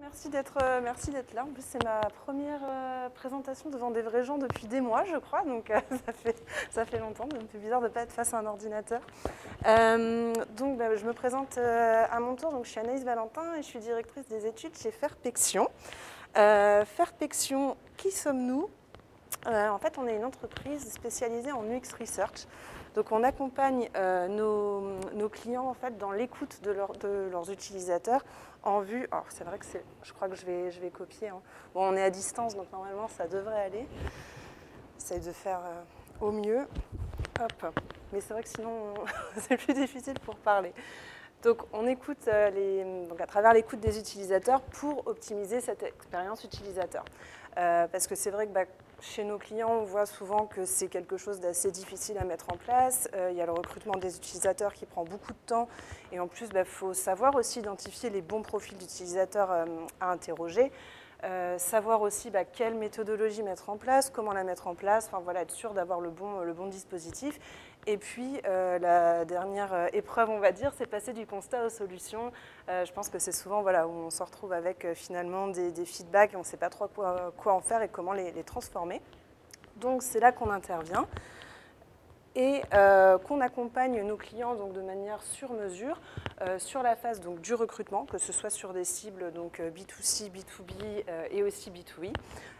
Merci d'être là. En plus, c'est ma première présentation devant des vrais gens depuis des mois, je crois. Donc, ça fait longtemps. Ça me fait bizarre de ne pas être face à un ordinateur. Je me présente à mon tour. Donc, je suis Anaïs Valentin et je suis directrice des études chez Fairpection. Fairpection, qui sommes-nous ? En fait, on est une entreprise spécialisée en UX Research. Donc, on accompagne nos clients en fait, dans l'écoute de leurs utilisateurs en vue. Alors, c'est vrai que je crois que je vais copier. Hein. Bon, on est à distance, donc normalement, ça devrait aller. J'essaie de faire au mieux. Hop. Mais c'est vrai que sinon, c'est plus difficile pour parler. Donc, on écoute à travers l'écoute des utilisateurs pour optimiser cette expérience utilisateur. Parce que c'est vrai que chez nos clients, on voit souvent que c'est quelque chose d'assez difficile à mettre en place. Il y a le recrutement des utilisateurs qui prend beaucoup de temps. Et en plus, faut savoir aussi identifier les bons profils d'utilisateurs à interroger. Savoir aussi quelle méthodologie mettre en place, comment la mettre en place, enfin, voilà, être sûr d'avoir le bon dispositif. Et puis, la dernière épreuve, on va dire, c'est passer du constat aux solutions. Je pense que c'est souvent où on se retrouve avec finalement des feedbacks et on ne sait pas trop quoi en faire et comment les transformer. Donc, c'est là qu'on intervient et qu'on accompagne nos clients donc, de manière sur mesure sur la phase donc, du recrutement, que ce soit sur des cibles donc, B2C, B2B et aussi B2B.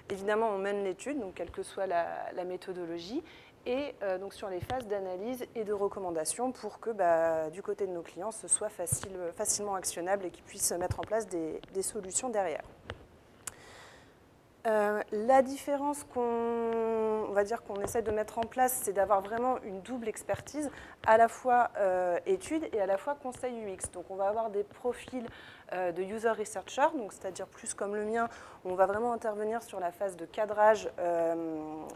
Évidemment, on mène l'étude, donc quelle que soit la méthodologie, et donc sur les phases d'analyse et de recommandation pour que du côté de nos clients, ce soit facilement actionnable et qu'ils puissent mettre en place des solutions derrière. La différence qu'on essaie de mettre en place, c'est d'avoir vraiment une double expertise, à la fois étude et à la fois conseil UX. Donc on va avoir des profils de user researcher, donc c'est-à-dire plus comme le mien, où on va vraiment intervenir sur la phase de cadrage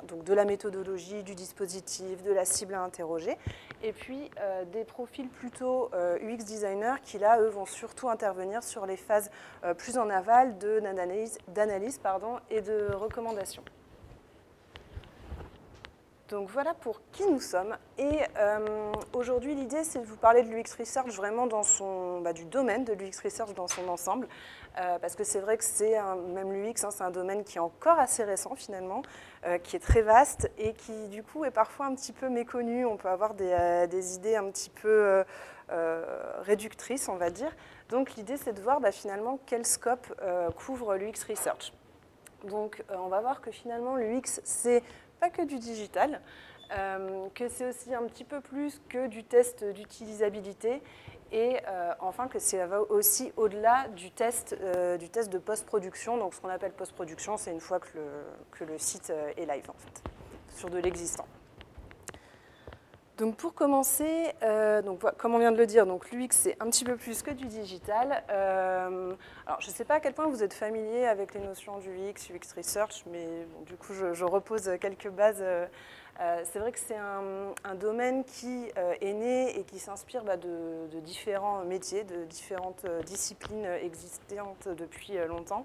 donc de la méthodologie, du dispositif, de la cible à interroger, et puis des profils plutôt UX designers qui là, eux, vont surtout intervenir sur les phases plus en aval d'analyse et de recommandation. Donc voilà pour qui nous sommes. Et aujourd'hui, l'idée, c'est de vous parler de l'UX Research vraiment dans du domaine de l'UX Research dans son ensemble. Parce que c'est vrai que même l'UX, c'est un domaine qui est encore assez récent finalement, qui est très vaste et qui du coup est parfois un petit peu méconnu. On peut avoir des idées un petit peu réductrices, on va dire. Donc l'idée, c'est de voir finalement quel scope couvre l'UX Research. Donc on va voir que finalement l'UX, c'est pas que du digital, que c'est aussi un petit peu plus que du test d'utilisabilité et enfin que ça va aussi au-delà du test de post-production. Donc ce qu'on appelle post-production, c'est une fois que le site est live en fait, sur de l'existant. Donc pour commencer, comme on vient de le dire, l'UX c'est un petit peu plus que du digital. Alors je ne sais pas à quel point vous êtes familier avec les notions du UX Research, mais bon, du coup je repose quelques bases. C'est vrai que c'est un domaine qui est né et qui s'inspire de différents métiers, de différentes disciplines existantes depuis longtemps.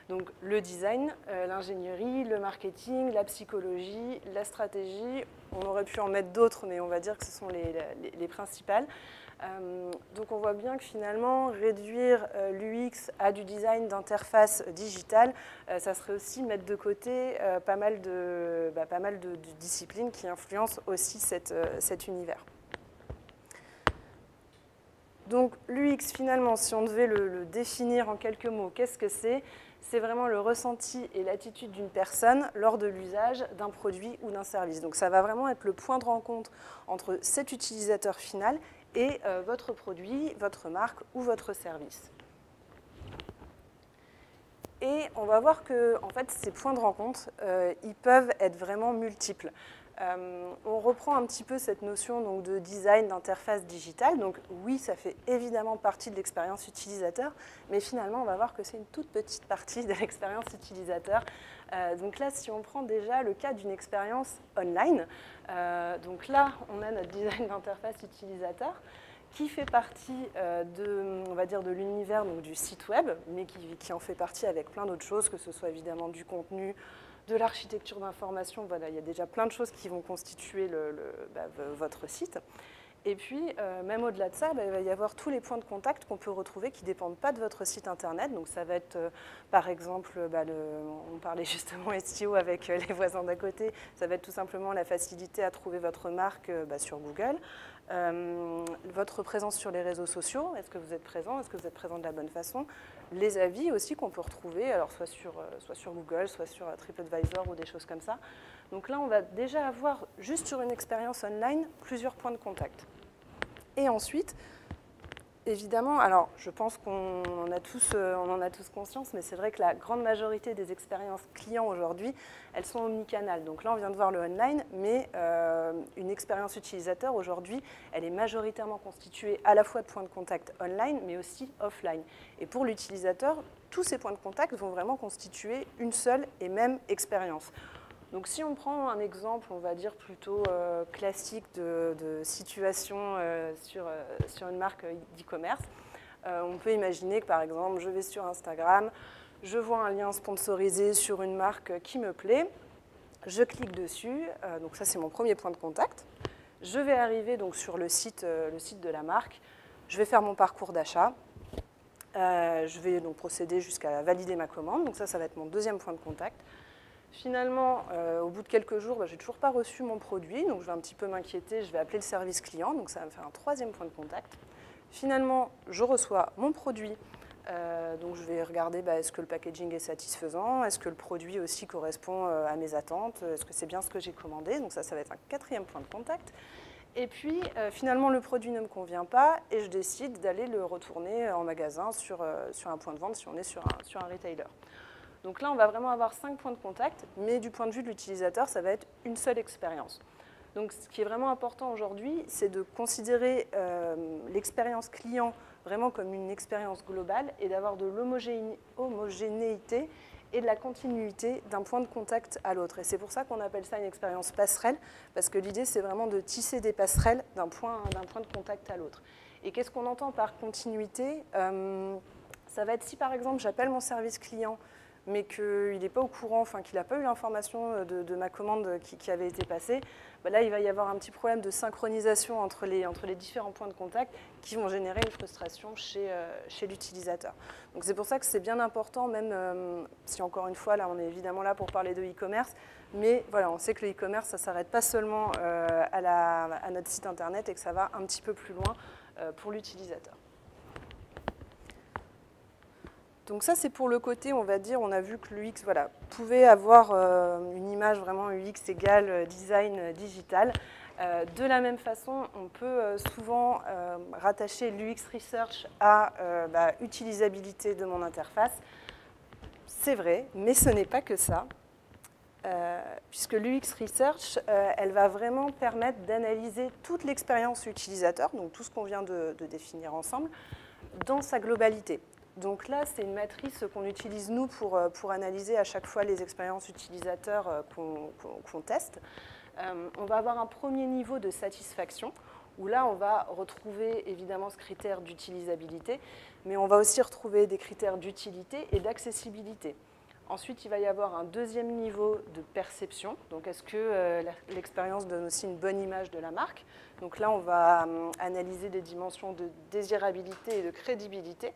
Donc le design, l'ingénierie, le marketing, la psychologie, la stratégie, on aurait pu en mettre d'autres, mais on va dire que ce sont les principales. Donc on voit bien que finalement, réduire l'UX à du design d'interface digitale, ça serait aussi mettre de côté pas mal de disciplines qui influencent aussi cet univers. Donc l'UX, finalement, si on devait le définir en quelques mots, qu'est-ce que c'est ? C'est vraiment le ressenti et l'attitude d'une personne lors de l'usage d'un produit ou d'un service. Donc ça va vraiment être le point de rencontre entre cet utilisateur final et votre produit, votre marque ou votre service. Et on va voir que en fait, ces points de rencontre, ils peuvent être vraiment multiples. On reprend un petit peu cette notion donc, de design d'interface digitale. Donc oui, ça fait évidemment partie de l'expérience utilisateur, mais finalement, on va voir que c'est une toute petite partie de l'expérience utilisateur. Donc là, si on prend déjà le cas d'une expérience online, donc là, on a notre design d'interface utilisateur qui fait partie de l'univers du site web, mais qui en fait partie avec plein d'autres choses, que ce soit évidemment du contenu, de l'architecture d'information. Voilà, il y a déjà plein de choses qui vont constituer votre site. Et puis, même au-delà de ça, il va y avoir tous les points de contact qu'on peut retrouver qui ne dépendent pas de votre site internet. Donc ça va être, par exemple, on parlait justement SEO avec les voisins d'à côté, ça va être tout simplement la facilité à trouver votre marque sur Google. Votre présence sur les réseaux sociaux, est-ce que vous êtes présent, est-ce que vous êtes présent de la bonne façon? Les avis aussi qu'on peut retrouver, alors soit sur Google, soit sur TripAdvisor ou des choses comme ça. Donc là, on va déjà avoir, juste sur une expérience online, plusieurs points de contact. Et ensuite, évidemment, alors je pense qu'on en a tous conscience, mais c'est vrai que la grande majorité des expériences clients aujourd'hui, elles sont omnicanales. Donc là, on vient de voir le online, mais une expérience utilisateur aujourd'hui, elle est majoritairement constituée à la fois de points de contact online, mais aussi offline. Et pour l'utilisateur, tous ces points de contact vont vraiment constituer une seule et même expérience. Donc si on prend un exemple, on va dire plutôt classique de situation sur une marque d'e-commerce, on peut imaginer que par exemple, je vais sur Instagram, je vois un lien sponsorisé sur une marque qui me plaît, je clique dessus, donc ça c'est mon premier point de contact. Je vais arriver donc sur le site de la marque, je vais faire mon parcours d'achat, je vais donc procéder jusqu'à valider ma commande, donc ça va être mon deuxième point de contact. Finalement, au bout de quelques jours, je n'ai toujours pas reçu mon produit, donc je vais un petit peu m'inquiéter, je vais appeler le service client, donc ça va me faire un troisième point de contact. Finalement, je reçois mon produit, donc je vais regarder est-ce que le packaging est satisfaisant, est-ce que le produit aussi correspond à mes attentes, est-ce que c'est bien ce que j'ai commandé, donc ça va être un quatrième point de contact. Et puis, finalement, le produit ne me convient pas et je décide d'aller le retourner en magasin sur un point de vente si on est sur un retailer. Donc là, on va vraiment avoir 5 points de contact, mais du point de vue de l'utilisateur, ça va être une seule expérience. Donc ce qui est vraiment important aujourd'hui, c'est de considérer l'expérience client vraiment comme une expérience globale et d'avoir de l'homogénéité et de la continuité d'un point de contact à l'autre. Et c'est pour ça qu'on appelle ça une expérience passerelle, parce que l'idée, c'est vraiment de tisser des passerelles d'un point de contact à l'autre. Et qu'est-ce qu'on entend par continuité? Ça va être si, par exemple, j'appelle mon service client, mais qu'il n'est pas au courant, qu'il n'a pas eu l'information de ma commande qui avait été passée, là, il va y avoir un petit problème de synchronisation entre les différents points de contact qui vont générer une frustration chez l'utilisateur. Donc c'est pour ça que c'est bien important, même si encore une fois, là, on est évidemment là pour parler de e-commerce, mais voilà, on sait que le e-commerce, ça ne s'arrête pas seulement à notre site internet et que ça va un petit peu plus loin pour l'utilisateur. Donc ça, c'est pour le côté, on va dire, on a vu que l'UX pouvait avoir une image vraiment UX égale design digital. De la même façon, on peut souvent rattacher l'UX Research à utilisabilité de mon interface. C'est vrai, mais ce n'est pas que ça. Puisque l'UX Research, elle va vraiment permettre d'analyser toute l'expérience utilisateur, donc tout ce qu'on vient de définir ensemble, dans sa globalité. Donc là, c'est une matrice qu'on utilise, nous, pour analyser à chaque fois les expériences utilisateurs qu'on teste. On va avoir un premier niveau de satisfaction, où là, on va retrouver évidemment ce critère d'utilisabilité, mais on va aussi retrouver des critères d'utilité et d'accessibilité. Ensuite, il va y avoir un deuxième niveau de perception. Donc, est-ce que l'expérience donne aussi une bonne image de la marque? Donc là, on va analyser des dimensions de désirabilité et de crédibilité.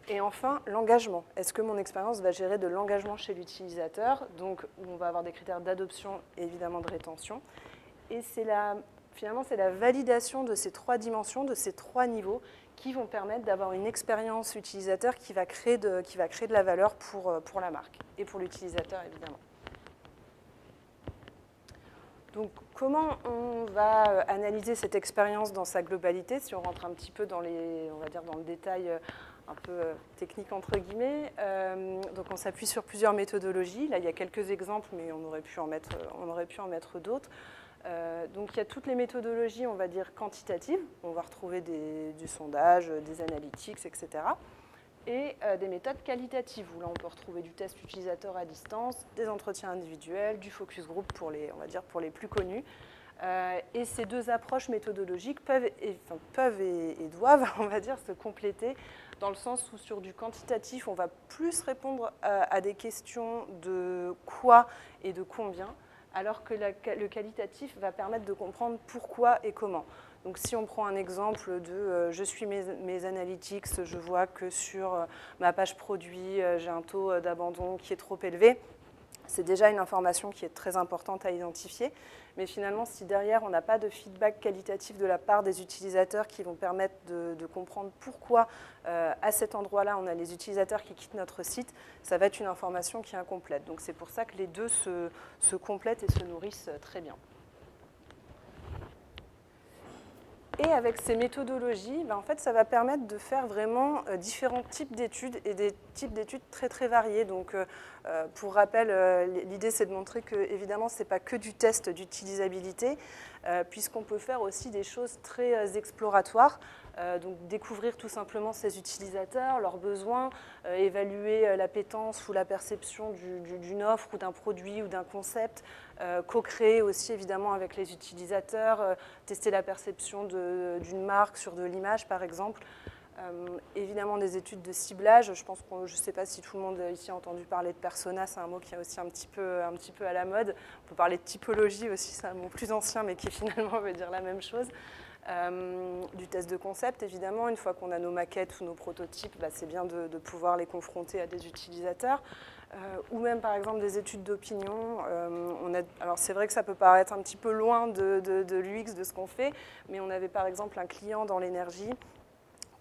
Et enfin, l'engagement. Est-ce que mon expérience va gérer de l'engagement chez l'utilisateur? Donc, on va avoir des critères d'adoption et évidemment de rétention. Et finalement, c'est la validation de ces trois dimensions, de ces trois niveaux, qui vont permettre d'avoir une expérience utilisateur qui va créer de la valeur pour la marque et pour l'utilisateur, évidemment. Donc, comment on va analyser cette expérience dans sa globalité? Si on rentre un petit peu dans le détail un peu technique entre guillemets. Donc on s'appuie sur plusieurs méthodologies. Là, il y a quelques exemples, mais on aurait pu en mettre d'autres. Donc il y a toutes les méthodologies, on va dire, quantitatives. On va retrouver du sondage, des analytics, etc. Et des méthodes qualitatives, où là on peut retrouver du test utilisateur à distance, des entretiens individuels, du focus group pour les plus connus. Et ces deux approches méthodologiques peuvent et doivent, on va dire, se compléter, dans le sens où sur du quantitatif, on va plus répondre à des questions de quoi et de combien, alors que le qualitatif va permettre de comprendre pourquoi et comment. Donc si on prend un exemple de je suis mes analytics, je vois que sur ma page produit, j'ai un taux d'abandon qui est trop élevé, c'est déjà une information qui est très importante à identifier. Mais finalement, si derrière, on n'a pas de feedback qualitatif de la part des utilisateurs qui vont permettre de comprendre pourquoi, à cet endroit-là, on a les utilisateurs qui quittent notre site, ça va être une information qui est incomplète. Donc c'est pour ça que les deux se complètent et se nourrissent très bien. Et avec ces méthodologies, en fait, ça va permettre de faire vraiment différents types d'études et des types d'études très très variés. Donc, pour rappel, l'idée c'est de montrer que évidemment c'est pas que du test d'utilisabilité, puisqu'on peut faire aussi des choses très exploratoires. Donc découvrir tout simplement ces utilisateurs, leurs besoins, évaluer l'appétence ou la perception d'une offre ou d'un produit ou d'un concept, co-créer aussi évidemment avec les utilisateurs, tester la perception d'une marque sur de l'image par exemple. Évidemment des études de ciblage, je pense que je ne sais pas si tout le monde ici a entendu parler de persona, c'est un mot qui est aussi un petit peu à la mode. On peut parler de typologie aussi, c'est un mot plus ancien mais qui finalement veut dire la même chose. Du test de concept, évidemment, une fois qu'on a nos maquettes ou nos prototypes, c'est bien de pouvoir les confronter à des utilisateurs. Ou même par exemple des études d'opinion. Alors c'est vrai que ça peut paraître un petit peu loin de l'UX, de ce qu'on fait, mais on avait par exemple un client dans l'énergie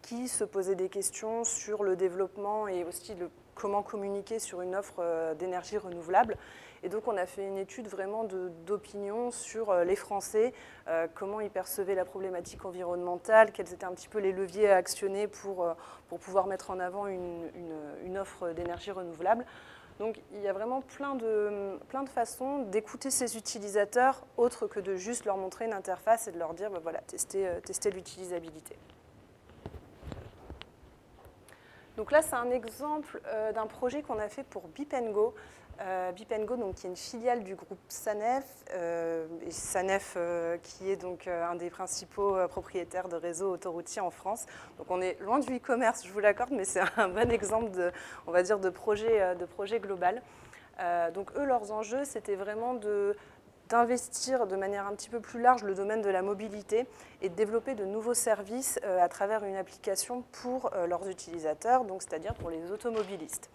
qui se posait des questions sur le développement et aussi comment communiquer sur une offre d'énergie renouvelable. Et donc on a fait une étude vraiment d'opinion sur les Français, comment ils percevaient la problématique environnementale, quels étaient un petit peu les leviers à actionner pour pouvoir mettre en avant une offre d'énergie renouvelable. Donc il y a vraiment plein de façons d'écouter ces utilisateurs, autres que de juste leur montrer une interface et de leur dire, voilà, testez l'utilisabilité. Donc là, c'est un exemple d'un projet qu'on a fait pour Beep & Go. Beep & Go, donc, qui est une filiale du groupe Sanef, et Sanef qui est donc un des principaux propriétaires de réseaux autoroutiers en France. Donc on est loin du e-commerce, je vous l'accorde, mais c'est un bon exemple on va dire, de projet global. Donc eux, leurs enjeux, c'était vraiment d'investir de manière un petit peu plus large le domaine de la mobilité et de développer de nouveaux services à travers une application pour leurs utilisateurs, donc c'est-à-dire pour les automobilistes.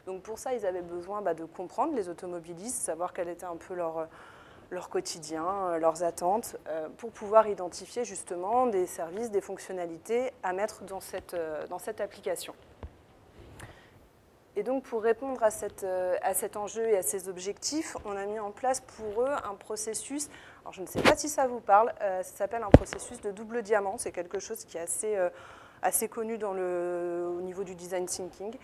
Donc pour ça, ils avaient besoin de comprendre les automobilistes, savoir quel était un peu leur quotidien, leurs attentes, pour pouvoir identifier justement des services, des fonctionnalités à mettre dans cette application. Et donc, pour répondre à cet enjeu et à ces objectifs, on a mis en place pour eux un processus, alors je ne sais pas si ça vous parle, ça s'appelle un processus de double diamant. C'est quelque chose qui est assez connu au niveau du design thinking.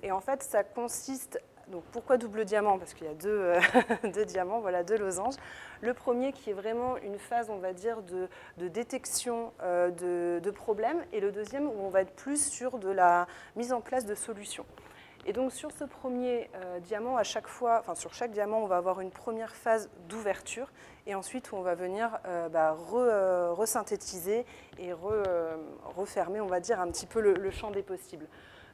Et en fait, ça consiste... Donc pourquoi double diamant? Parce qu'il y a deux diamants, voilà, deux losanges. Le premier qui est vraiment une phase, on va dire, de détection de problèmes, et le deuxième où on va être plus sur de la mise en place de solutions. Et donc sur ce premier diamant, à chaque fois, enfin sur chaque diamant, on va avoir une première phase d'ouverture, et ensuite où on va venir resynthétiser et refermer, on va dire, un petit peu le champ des possibles.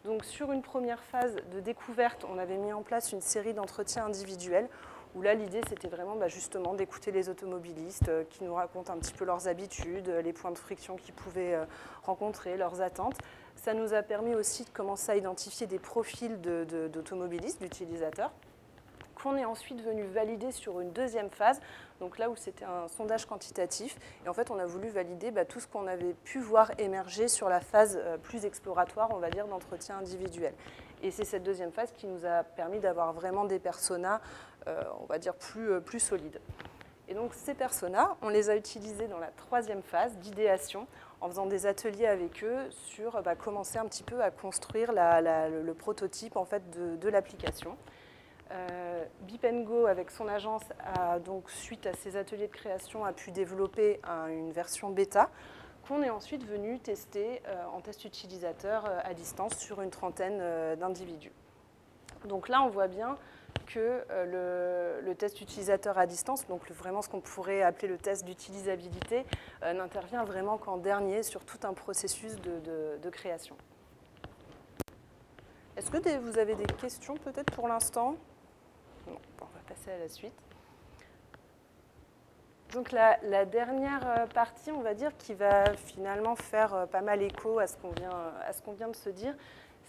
Donc sur une première phase de découverte, on avait mis en place une série d'entretiens individuels où là l'idée c'était vraiment justement d'écouter les automobilistes qui nous racontent un petit peu leurs habitudes, les points de friction qu'ils pouvaient rencontrer, leurs attentes. Ça nous a permis aussi de commencer à identifier des profils d'automobilistes, d'utilisateurs, qu'on est ensuite venu valider sur une deuxième phase, donc là où c'était un sondage quantitatif. Et en fait, on a voulu valider tout ce qu'on avait pu voir émerger sur la phase plus exploratoire, on va dire, d'entretien individuel. Et c'est cette deuxième phase qui nous a permis d'avoir vraiment des personas, on va dire, plus solides. Et donc ces personas, on les a utilisés dans la troisième phase d'idéation, en faisant des ateliers avec eux sur commencer un petit peu à construire le prototype en fait, de l'application. Beep & Go, avec son agence, a donc, suite à ces ateliers de création, a pu développer une version bêta qu'on est ensuite venu tester en test utilisateur à distance sur une trentaine d'individus. Donc là, on voit bien que le test utilisateur à distance, donc vraiment ce qu'on pourrait appeler le test d'utilisabilité, n'intervient vraiment qu'en dernier sur tout un processus de création. Est-ce que vous avez des questions peut-être pour l'instant? Non, on va passer à la suite. Donc la dernière partie, on va dire, qui va finalement faire pas mal écho à ce qu'on vient de se dire,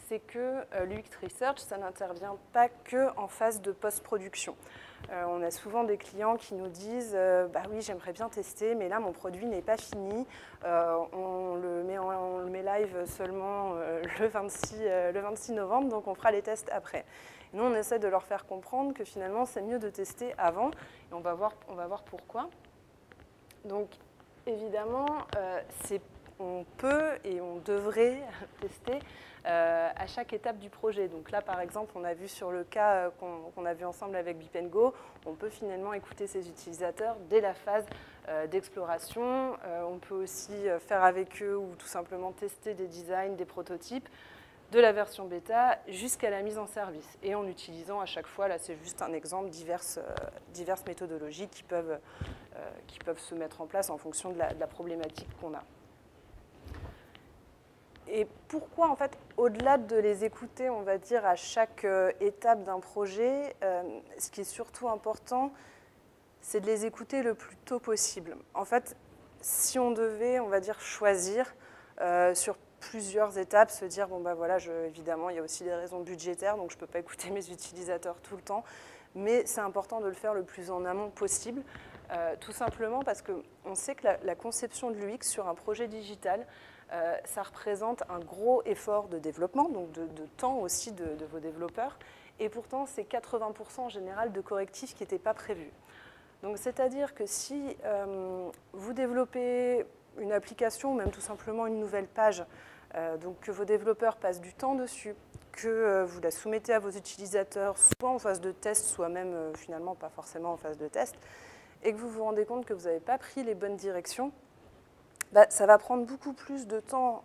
c'est que l'UX Research, ça n'intervient pas que en phase de post-production. On a souvent des clients qui nous disent bah oui, j'aimerais bien tester, mais là, mon produit n'est pas fini. On le met live seulement le 26 novembre, donc on fera les tests après. Et nous, on essaie de leur faire comprendre que finalement, c'est mieux de tester avant, et on va voir pourquoi. Donc, évidemment, on peut et on devrait tester à chaque étape du projet. Donc là, par exemple, on a vu sur le cas qu'on a vu ensemble avec Beep & Go, on peut finalement écouter ses utilisateurs dès la phase d'exploration. On peut aussi faire avec eux ou tout simplement tester des designs, des prototypes, de la version bêta jusqu'à la mise en service. Et en utilisant à chaque fois, là c'est juste un exemple, diverses méthodologies qui peuvent se mettre en place en fonction de la problématique qu'on a. Et pourquoi, en fait, au-delà de les écouter, on va dire, à chaque étape d'un projet, ce qui est surtout important, c'est de les écouter le plus tôt possible. En fait, si on devait, on va dire, choisir sur plusieurs étapes, se dire, bon, bah voilà, évidemment, il y a aussi des raisons budgétaires, donc je ne peux pas écouter mes utilisateurs tout le temps, mais c'est important de le faire le plus en amont possible, tout simplement parce qu'on sait que la conception de l'UX sur un projet digital, ça représente un gros effort de développement, donc de temps aussi de vos développeurs, et pourtant c'est 80% en général de correctifs qui n'étaient pas prévus. Donc c'est-à-dire que si vous développez une application ou même tout simplement une nouvelle page, donc que vos développeurs passent du temps dessus, que vous la soumettez à vos utilisateurs, soit en phase de test, soit même finalement pas forcément en phase de test, et que vous vous rendez compte que vous n'avez pas pris les bonnes directions, bah, ça va prendre beaucoup plus de temps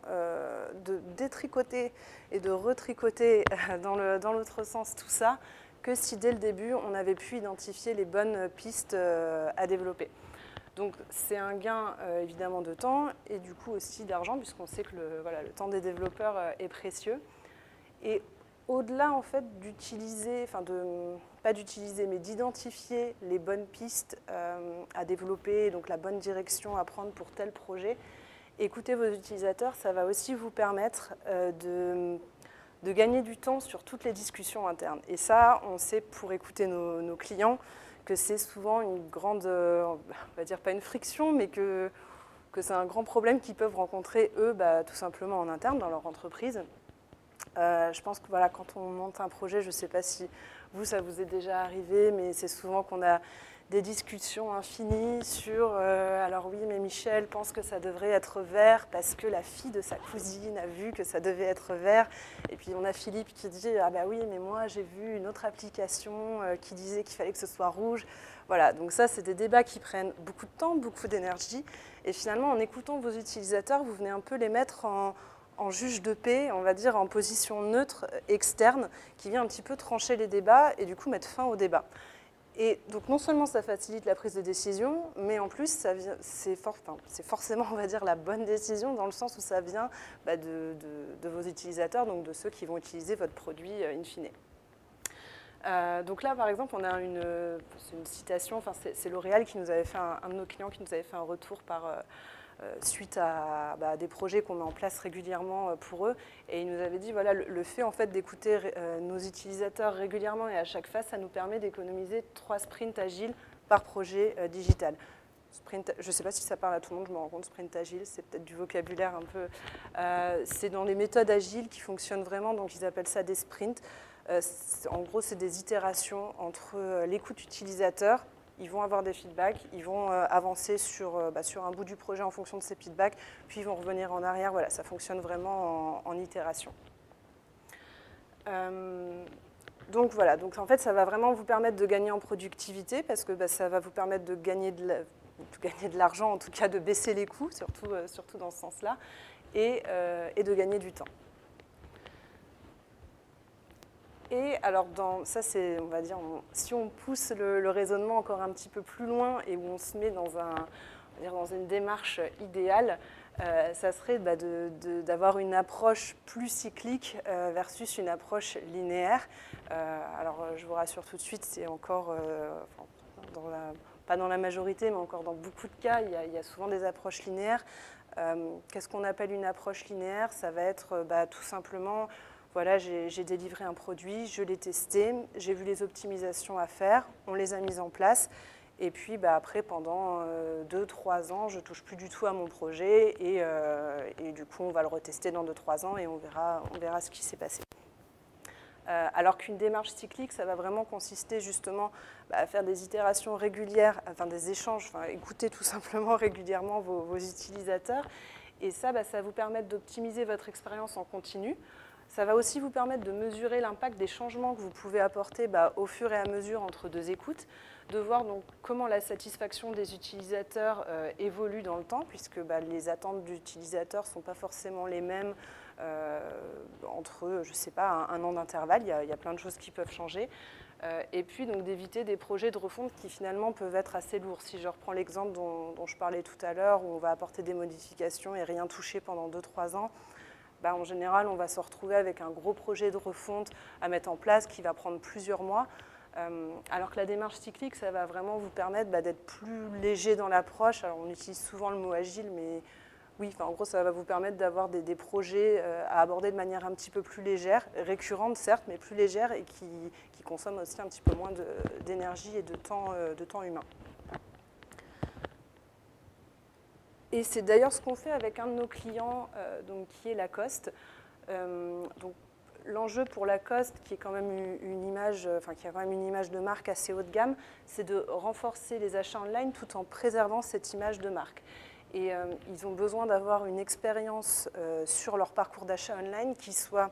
de détricoter et de retricoter dans l'autre sens tout ça, que si dès le début, on avait pu identifier les bonnes pistes à développer. Donc c'est un gain évidemment de temps et du coup aussi d'argent, puisqu'on sait que le temps des développeurs est précieux. Et au-delà en fait d'utiliser, pas d'utiliser, mais d'identifier les bonnes pistes à développer, donc la bonne direction à prendre pour tel projet, écouter vos utilisateurs, ça va aussi vous permettre de gagner du temps sur toutes les discussions internes. Et ça, on sait pour écouter nos clients que c'est souvent une grande, on va dire pas une friction, mais que c'est un grand problème qu'ils peuvent rencontrer, eux, tout simplement en interne, dans leur entreprise. Je pense que voilà, quand on monte un projet, je ne sais pas si vous, ça vous est déjà arrivé, mais c'est souvent qu'on a des discussions infinies sur alors oui, mais Michel pense que ça devrait être vert parce que la fille de sa cousine a vu que ça devait être vert. Et puis on a Philippe qui dit ah bah oui, mais moi j'ai vu une autre application qui disait qu'il fallait que ce soit rouge. Voilà, donc ça c'est des débats qui prennent beaucoup de temps, beaucoup d'énergie. Et finalement, en écoutant vos utilisateurs, vous venez un peu les mettre en juge de paix, on va dire en position neutre, externe, qui vient un petit peu trancher les débats et du coup mettre fin au débat. Et donc non seulement ça facilite la prise de décision, mais en plus c'est forcément, on va dire, la bonne décision dans le sens où ça vient de vos utilisateurs, donc de ceux qui vont utiliser votre produit in fine. Donc là, par exemple, on a une citation, c'est L'Oréal qui nous avait fait, un de nos clients qui nous avait fait un retour suite à des projets qu'on met en place régulièrement pour eux. Et il nous avait dit, voilà, le fait en fait, d'écouter nos utilisateurs régulièrement et à chaque phase, ça nous permet d'économiser 3 sprints agiles par projet digital. Sprint, je ne sais pas si ça parle à tout le monde, je me rends compte, sprint agile, c'est peut-être du vocabulaire un peu... c'est dans les méthodes agiles qui fonctionnent vraiment, donc ils appellent ça des sprints. En gros, c'est des itérations entre l'écoute utilisateur. Ils vont avoir des feedbacks, ils vont avancer sur un bout du projet en fonction de ces feedbacks, puis ils vont revenir en arrière. Voilà, ça fonctionne vraiment en itération. Donc voilà, donc en fait, ça va vraiment vous permettre de gagner en productivité parce que ça va vous permettre de gagner de l'argent, en tout cas de baisser les coûts, surtout dans ce sens-là, et de gagner du temps. Et alors, ça c'est, on va dire, si on pousse le raisonnement encore un petit peu plus loin et où on se met dans une démarche idéale, ça serait d'avoir une approche plus cyclique versus une approche linéaire. Alors, je vous rassure tout de suite, c'est encore pas dans la majorité, mais encore dans beaucoup de cas, il y a souvent des approches linéaires. Qu'est-ce qu'on appelle une approche linéaire? Ça va être tout simplement, voilà, j'ai délivré un produit, je l'ai testé, j'ai vu les optimisations à faire, on les a mises en place. Et puis après, pendant 2-3 ans, je ne touche plus du tout à mon projet et du coup, on va le retester dans 2-3 ans et on verra ce qui s'est passé. Alors qu'une démarche cyclique, ça va vraiment consister justement à faire des itérations régulières, enfin des échanges, écouter tout simplement régulièrement vos utilisateurs. Et ça va vous permettre d'optimiser votre expérience en continu. Ça va aussi vous permettre de mesurer l'impact des changements que vous pouvez apporter au fur et à mesure entre 2 écoutes, de voir donc comment la satisfaction des utilisateurs évolue dans le temps, puisque les attentes d'utilisateurs ne sont pas forcément les mêmes entre, je ne sais pas, un an d'intervalle. Il y a plein de choses qui peuvent changer. Et puis donc d'éviter des projets de refonte qui finalement peuvent être assez lourds. Si je reprends l'exemple dont je parlais tout à l'heure, où on va apporter des modifications et rien toucher pendant 2-3 ans, en général, on va se retrouver avec un gros projet de refonte à mettre en place qui va prendre plusieurs mois. Alors que la démarche cyclique, ça va vraiment vous permettre d'être plus léger dans l'approche. Alors on utilise souvent le mot agile, mais oui, en gros, ça va vous permettre d'avoir des projets à aborder de manière un petit peu plus légère, récurrente certes, mais plus légère et qui consomment aussi un petit peu moins d'énergie et de temps humain. Et c'est d'ailleurs ce qu'on fait avec un de nos clients, qui est Lacoste. L'enjeu pour Lacoste, qui est quand même une image, qui a quand même une image de marque assez haut de gamme, c'est de renforcer les achats online tout en préservant cette image de marque. Et ils ont besoin d'avoir une expérience sur leur parcours d'achat online qui soit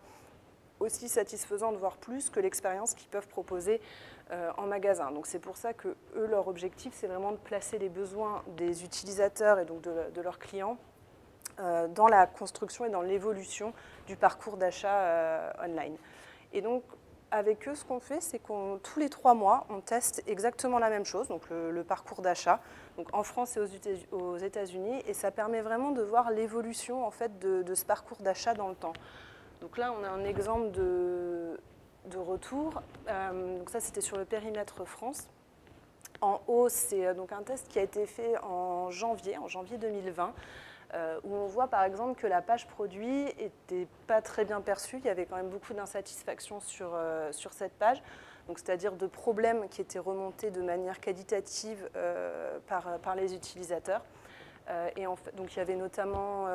aussi satisfaisante, voire plus, que l'expérience qu'ils peuvent proposer en magasin. Donc c'est pour ça que eux, leur objectif, c'est vraiment de placer les besoins des utilisateurs et donc de leurs clients dans la construction et dans l'évolution du parcours d'achat online. Et donc avec eux, ce qu'on fait, c'est qu'on tous les 3 mois, on teste exactement la même chose, donc le parcours d'achat, donc en France et aux États-Unis, et ça permet vraiment de voir l'évolution en fait de ce parcours d'achat dans le temps. Donc là, on a un exemple de retour. Donc ça, c'était sur le périmètre France. En haut, c'est donc un test qui a été fait en janvier 2020, où on voit par exemple que la page produit n'était pas très bien perçue. Il y avait quand même beaucoup d'insatisfaction sur cette page, c'est-à-dire de problèmes qui étaient remontés de manière qualitative par les utilisateurs. Et en fait, donc il y avait notamment,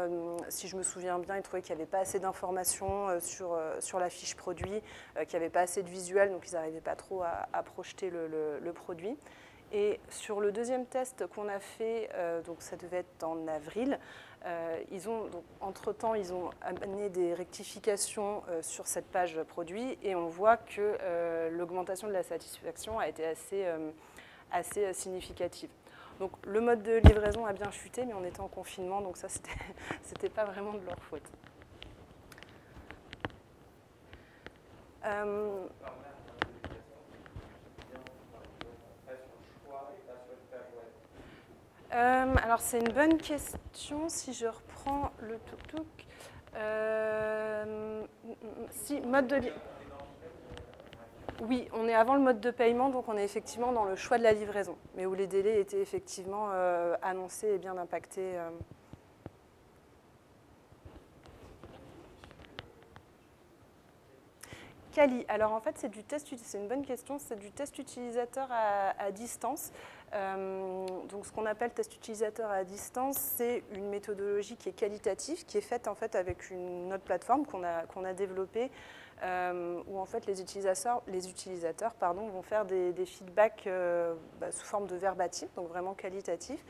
si je me souviens bien, ils trouvaient qu'il n'y avait pas assez d'informations sur la fiche produit, qu'il n'y avait pas assez de visuels, donc ils n'arrivaient pas trop à projeter le produit. Et sur le deuxième test qu'on a fait, donc ça devait être en avril, entre-temps, ils ont amené des rectifications sur cette page produit et on voit que l'augmentation de la satisfaction a été assez significative. Donc le mode de livraison a bien chuté, mais on était en confinement, donc ça, c'était pas vraiment de leur faute. Alors c'est une bonne question. Si je reprends le tuk-tuk, si mode de oui, on est avant le mode de paiement, donc on est effectivement dans le choix de la livraison, mais où les délais étaient effectivement annoncés et bien impactés. Kali, alors en fait c'est une bonne question, c'est du test utilisateur à distance. Donc ce qu'on appelle test utilisateur à distance, c'est une méthodologie qui est qualitative, qui est faite en fait avec une autre plateforme qu'on a développée, où en fait les utilisateurs vont faire des feedbacks sous forme de verbatim, donc vraiment qualitatif.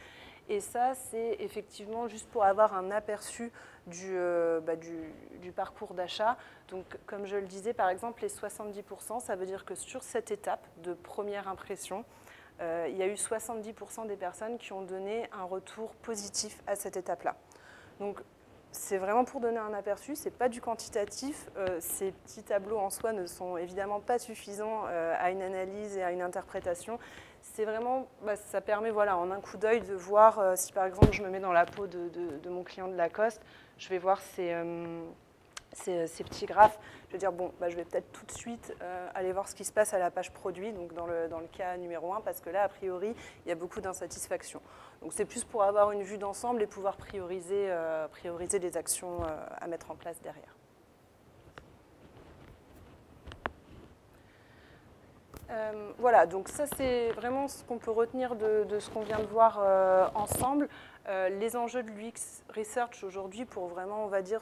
Et ça, c'est effectivement juste pour avoir un aperçu du parcours d'achat. Donc, comme je le disais, par exemple, les 70%, ça veut dire que sur cette étape de première impression, il y a eu 70% des personnes qui ont donné un retour positif à cette étape-là. Donc, c'est vraiment pour donner un aperçu, ce n'est pas du quantitatif. Ces petits tableaux en soi ne sont évidemment pas suffisants à une analyse et à une interprétation. C'est vraiment, ça permet en un coup d'œil de voir si par exemple je me mets dans la peau de mon client de Lacoste, je vais voir ces petits graphes, je vais dire, bon, je vais peut-être tout de suite aller voir ce qui se passe à la page produit, donc dans le cas numéro 1, parce que là, a priori, il y a beaucoup d'insatisfaction. Donc c'est plus pour avoir une vue d'ensemble et pouvoir prioriser les actions à mettre en place derrière. Voilà, donc ça c'est vraiment ce qu'on peut retenir de ce qu'on vient de voir ensemble. Les enjeux de l'UX Research aujourd'hui pour vraiment, on va dire,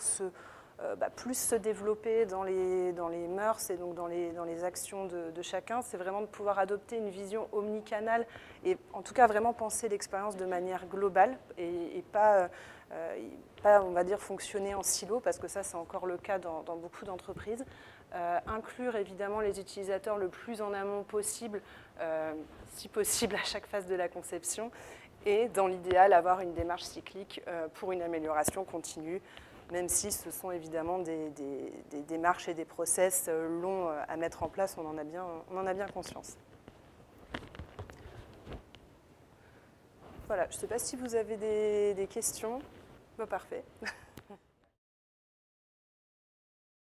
plus se développer dans les mœurs et donc dans les actions de chacun, c'est vraiment de pouvoir adopter une vision omnicanale et en tout cas vraiment penser l'expérience de manière globale et pas, on va dire, fonctionner en silo, parce que ça c'est encore le cas dans beaucoup d'entreprises. Inclure évidemment les utilisateurs le plus en amont possible, si possible à chaque phase de la conception, et dans l'idéal avoir une démarche cyclique pour une amélioration continue, même si ce sont évidemment des démarches et des process longs à mettre en place, on en a bien conscience. Voilà, je ne sais pas si vous avez des questions. Parfait.